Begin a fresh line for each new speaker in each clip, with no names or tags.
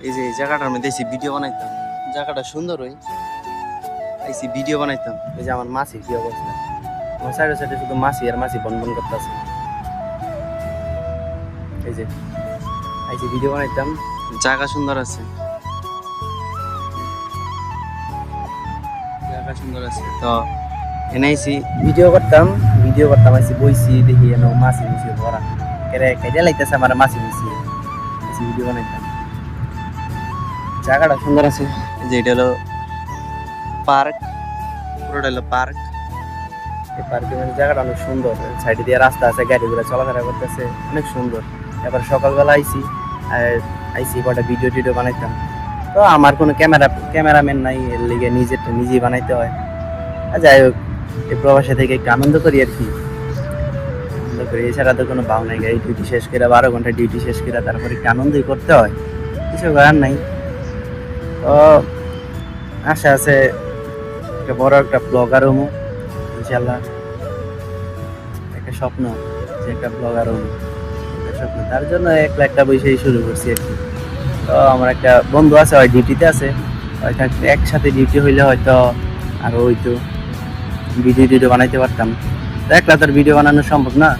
এই যে এই জায়গাটার মধ্যে এসে ভিডিও বানাইতাম, জায়গাটা সুন্দর ওই এসে ভিডিও বানাইতাম। এই যে আমার মাসি কি অবস্থা, আমার সাইডে সাইডে শুধু মাসি আর মাসি বন বন করতেছে। এই যে আইসি ভিডিও বানাইতাম, জায়গা সুন্দর আছে, জায়গা সুন্দর আছে। তো এনে আইসি ভিডিও করতাম আইসি বইছি দেখি এনে মাছি মিশি ভরা কেরে কেটে লাইতেছে আমার মাছি মিশি আইসি ভিডিও বানাইতাম। জায়গাটা সুন্দর আছে। যে এটা হলো পার্ক, পুরোটা হলো পার্ক। এই পার্কের মধ্যে জায়গাটা অনেক সুন্দর, সাইডে দিয়ে রাস্তা আছে, গাড়িগুলো চলাফেরা করতেছে, অনেক সুন্দর। এবার সকালবেলা আইসি কটা ভিডিও টিডিও বানাইতাম। তো আমার কোনো ক্যামেরাম্যান নাই, এর লিগে নিজেই বানাইতে হয়। যাই হোক, এই প্রবাসে থেকে একটু আনন্দ করি আর কি, আনন্দ করি, এছাড়া তো কোনো ভাব নাই। এই ডিউটি শেষ করে 12 ঘন্টা ডিউটি শেষ করে তারপরে একটু আনন্দই করতে হয়, কিছু করার নাই। তো আশা আছে একটা বড় একটা ব্লগার হবো ইনশাল্লাহ, একটা স্বপ্ন যে একটা ব্লগার হবো, স্বপ্ন। তার জন্য একটা বইসেই শুরু করছি আর কি। তো আমার একটা বন্ধু আছে, ওই ডিউটিতে আছে, একসাথে ডিউটি হইলে হয়তো আরো হয়তো ভিডিও বানাইতে পারতাম। তো একলা তোর ভিডিও বানানো সম্ভব না,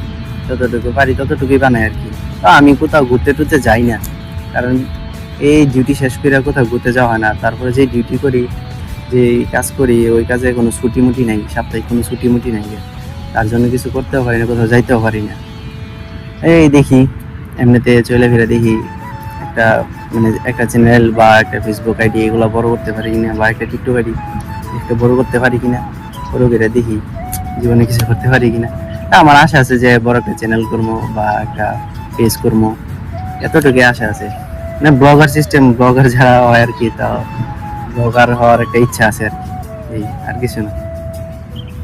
যতটুকু পারি ততটুকুই বানাই আর কি। তো আমি কোথাও ঘুরতে টুরতে যাই না, কারণ এই ডিউটি শেষ করে কোথাও ঘুরতে যাওয়া হয় না। তারপরে যে ডিউটি করি, যে কাজ করি, ওই কাজে কোনো ছুটি মুটি নাই, সাপ্তাহিক কোনো ছুটি মুটি নাই, তার জন্য কিছু করতেও পারি না, কোথাও যাইতেও পারি না। এই দেখি এমনিতে চলে ফিরে দেখি একটা একটা চ্যানেল বা একটা ফেসবুক আইডি এগুলো বড় করতে পারি কিনা, বা একটা টিকটক আইডি একটা বড় করতে পারি কিনা, বড় করে দেখি জীবনে কিছু করতে পারি কিনা। আমার আশা আছে যে বড় একটা চ্যানেল করবো বা একটা পেজ করবো, এতটুকু আশা আছে। মানে ব্লগার সিস্টেম, ব্লগার যারা হয় আর কি, তা ব্লগার হওয়ার একটা ইচ্ছা আছে আর কি, এই আর কিছু না।